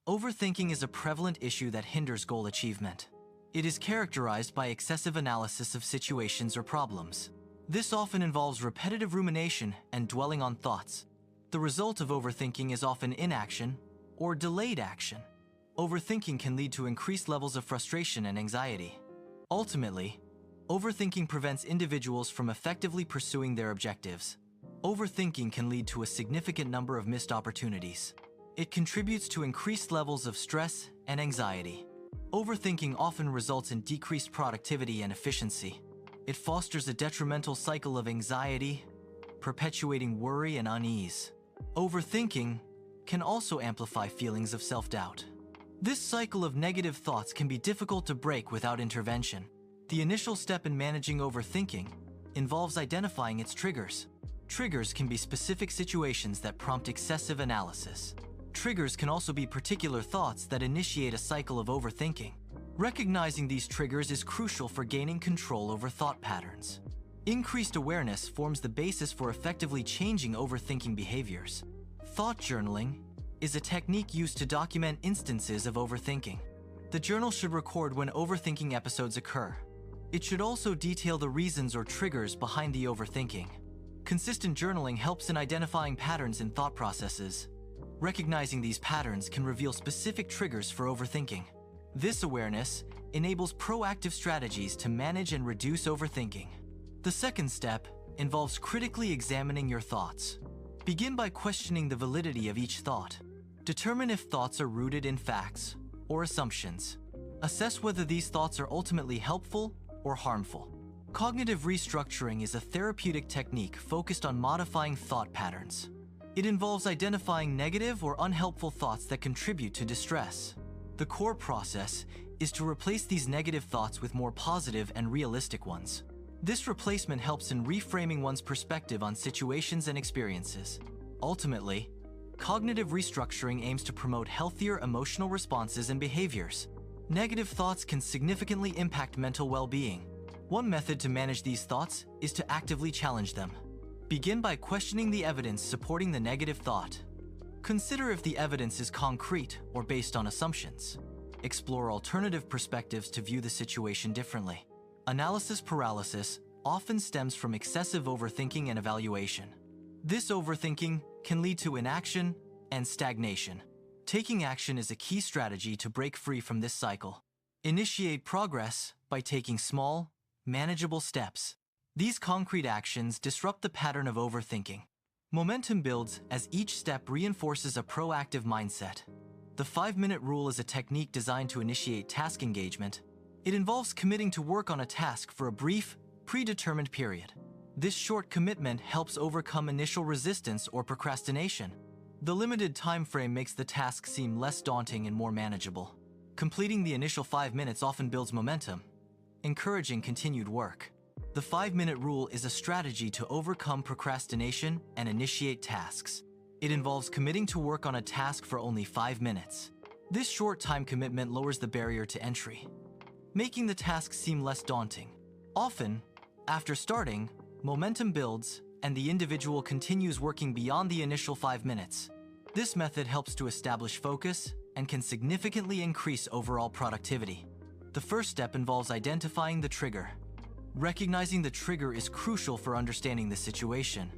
Overthinking is a prevalent issue that hinders goal achievement. It is characterized by excessive analysis of situations or problems. This often involves repetitive rumination and dwelling on thoughts. The result of overthinking is often inaction or delayed action. Overthinking can lead to increased levels of frustration and anxiety. Ultimately, overthinking prevents individuals from effectively pursuing their objectives. Overthinking can lead to a significant number of missed opportunities. It contributes to increased levels of stress and anxiety. Overthinking often results in decreased productivity and efficiency. It fosters a detrimental cycle of anxiety, perpetuating worry and unease. Overthinking can also amplify feelings of self-doubt. This cycle of negative thoughts can be difficult to break without intervention. The initial step in managing overthinking involves identifying its triggers. Triggers can be specific situations that prompt excessive analysis. Triggers can also be particular thoughts that initiate a cycle of overthinking. Recognizing these triggers is crucial for gaining control over thought patterns. Increased awareness forms the basis for effectively changing overthinking behaviors. Thought journaling is a technique used to document instances of overthinking. The journal should record when overthinking episodes occur. It should also detail the reasons or triggers behind the overthinking. Consistent journaling helps in identifying patterns in thought processes. Recognizing these patterns can reveal specific triggers for overthinking. This awareness enables proactive strategies to manage and reduce overthinking. The second step involves critically examining your thoughts. Begin by questioning the validity of each thought. Determine if thoughts are rooted in facts or assumptions. Assess whether these thoughts are ultimately helpful or harmful. Cognitive restructuring is a therapeutic technique focused on modifying thought patterns. It involves identifying negative or unhelpful thoughts that contribute to distress. The core process is to replace these negative thoughts with more positive and realistic ones. This replacement helps in reframing one's perspective on situations and experiences. Ultimately, cognitive restructuring aims to promote healthier emotional responses and behaviors. Negative thoughts can significantly impact mental well-being. One method to manage these thoughts is to actively challenge them. Begin by questioning the evidence supporting the negative thought. Consider if the evidence is concrete or based on assumptions. Explore alternative perspectives to view the situation differently. Analysis paralysis often stems from excessive overthinking and evaluation. This overthinking can lead to inaction and stagnation. Taking action is a key strategy to break free from this cycle. Initiate progress by taking small, manageable steps. These concrete actions disrupt the pattern of overthinking. Momentum builds as each step reinforces a proactive mindset. The 5-minute rule is a technique designed to initiate task engagement. It involves committing to work on a task for a brief, predetermined period. This short commitment helps overcome initial resistance or procrastination. The limited time frame makes the task seem less daunting and more manageable. Completing the initial 5 minutes often builds momentum, encouraging continued work. The 5-minute rule is a strategy to overcome procrastination and initiate tasks. It involves committing to work on a task for only 5 minutes. This short time commitment lowers the barrier to entry, making the task seem less daunting. Often, after starting, momentum builds and the individual continues working beyond the initial 5 minutes. This method helps to establish focus and can significantly increase overall productivity. The first step involves identifying the trigger. Recognizing the trigger is crucial for understanding the situation.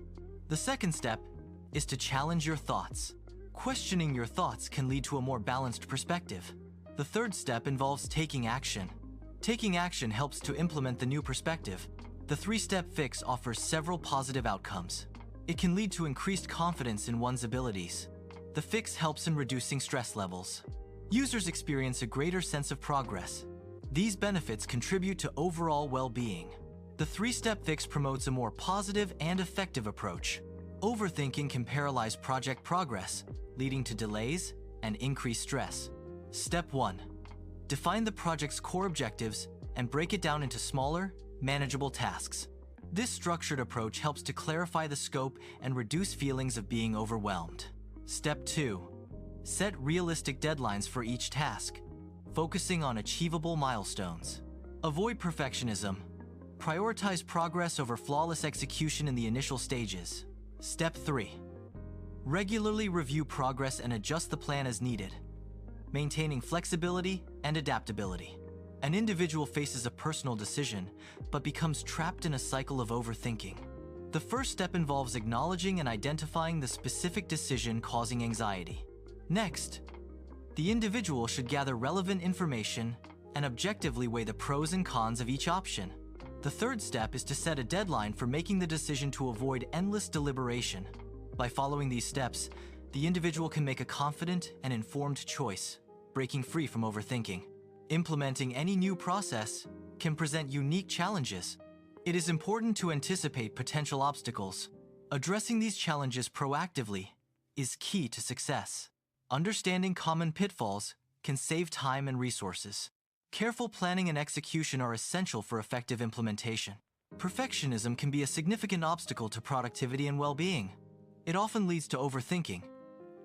The second step is to challenge your thoughts. Questioning your thoughts can lead to a more balanced perspective. The third step involves taking action. Taking action helps to implement the new perspective. The 3-step fix offers several positive outcomes. It can lead to increased confidence in one's abilities. The fix helps in reducing stress levels. Users experience a greater sense of progress. These benefits contribute to overall well-being. The 3-step fix promotes a more positive and effective approach. Overthinking can paralyze project progress, leading to delays and increased stress. Step 1. Define the project's core objectives and break it down into smaller, manageable tasks. This structured approach helps to clarify the scope and reduce feelings of being overwhelmed. Step 2. Set realistic deadlines for each task, focusing on achievable milestones. Avoid perfectionism. Prioritize progress over flawless execution in the initial stages. Step 3. Regularly review progress and adjust the plan as needed. maintaining flexibility and adaptability. An individual faces a personal decision, but becomes trapped in a cycle of overthinking. The first step involves acknowledging and identifying the specific decision causing anxiety. Next, the individual should gather relevant information and objectively weigh the pros and cons of each option. The third step is to set a deadline for making the decision to avoid endless deliberation. By following these steps, the individual can make a confident and informed choice, breaking free from overthinking. Implementing any new process can present unique challenges. It is important to anticipate potential obstacles. Addressing these challenges proactively is key to success. Understanding common pitfalls can save time and resources. Careful planning and execution are essential for effective implementation. Perfectionism can be a significant obstacle to productivity and well-being. It often leads to overthinking,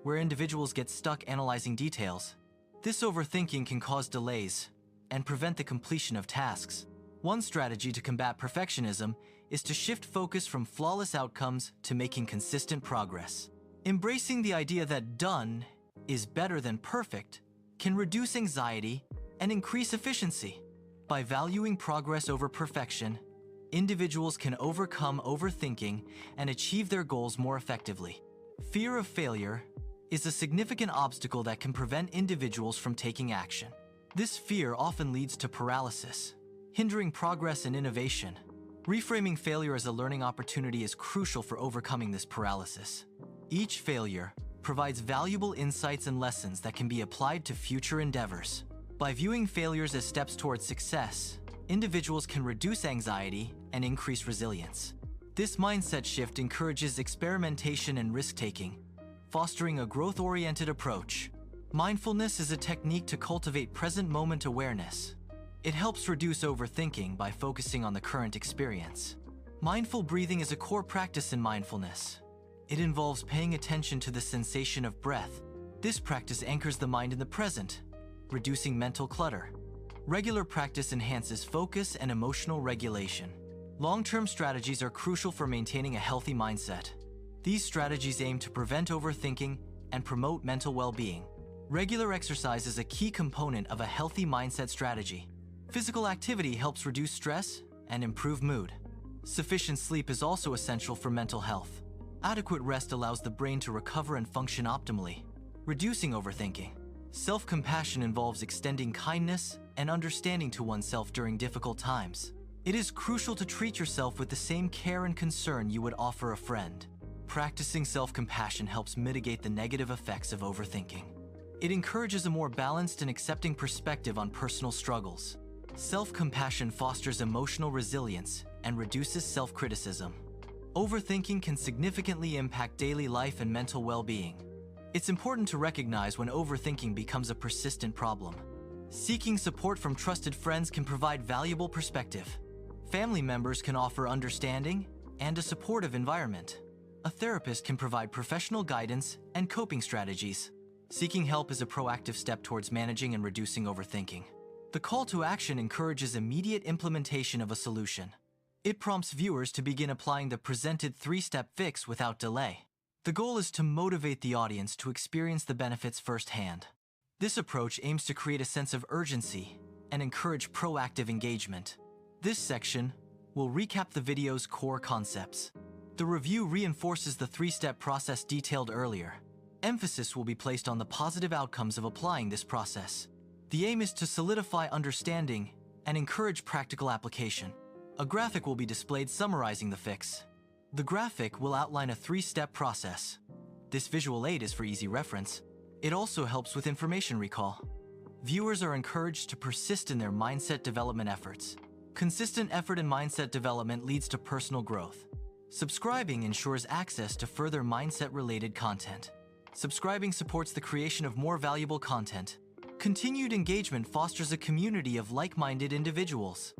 where individuals get stuck analyzing details. This overthinking can cause delays and prevent the completion of tasks. One strategy to combat perfectionism is to shift focus from flawless outcomes to making consistent progress. Embracing the idea that done is better than perfect can reduce anxiety and increase efficiency. By valuing progress over perfection, individuals can overcome overthinking and achieve their goals more effectively. Fear of failure is a significant obstacle that can prevent individuals from taking action. This fear often leads to paralysis, hindering progress and innovation. Reframing failure as a learning opportunity is crucial for overcoming this paralysis. Each failure provides valuable insights and lessons that can be applied to future endeavors. By viewing failures as steps towards success, individuals can reduce anxiety and increase resilience. This mindset shift encourages experimentation and risk-taking, fostering a growth-oriented approach. Mindfulness is a technique to cultivate present-moment awareness. It helps reduce overthinking by focusing on the current experience. Mindful breathing is a core practice in mindfulness. It involves paying attention to the sensation of breath. This practice anchors the mind in the present, reducing mental clutter. Regular practice enhances focus and emotional regulation. Long-term strategies are crucial for maintaining a healthy mindset. These strategies aim to prevent overthinking and promote mental well-being. Regular exercise is a key component of a healthy mindset strategy. Physical activity helps reduce stress and improve mood. Sufficient sleep is also essential for mental health. Adequate rest allows the brain to recover and function optimally, reducing overthinking. Self-compassion involves extending kindness and understanding to oneself during difficult times. It is crucial to treat yourself with the same care and concern you would offer a friend. Practicing self-compassion helps mitigate the negative effects of overthinking. It encourages a more balanced and accepting perspective on personal struggles. Self-compassion fosters emotional resilience and reduces self-criticism. Overthinking can significantly impact daily life and mental well-being. It's important to recognize when overthinking becomes a persistent problem. Seeking support from trusted friends can provide valuable perspective. Family members can offer understanding and a supportive environment. A therapist can provide professional guidance and coping strategies. Seeking help is a proactive step towards managing and reducing overthinking. The call to action encourages immediate implementation of a solution. It prompts viewers to begin applying the presented three-step fix without delay. The goal is to motivate the audience to experience the benefits firsthand. This approach aims to create a sense of urgency and encourage proactive engagement. This section will recap the video's core concepts. The review reinforces the three-step process detailed earlier. Emphasis will be placed on the positive outcomes of applying this process. The aim is to solidify understanding and encourage practical application. A graphic will be displayed summarizing the fix. The graphic will outline a three-step process. This visual aid is for easy reference. It also helps with information recall. Viewers are encouraged to persist in their mindset development efforts. Consistent effort in mindset development leads to personal growth. Subscribing ensures access to further mindset-related content. Subscribing supports the creation of more valuable content. Continued engagement fosters a community of like-minded individuals.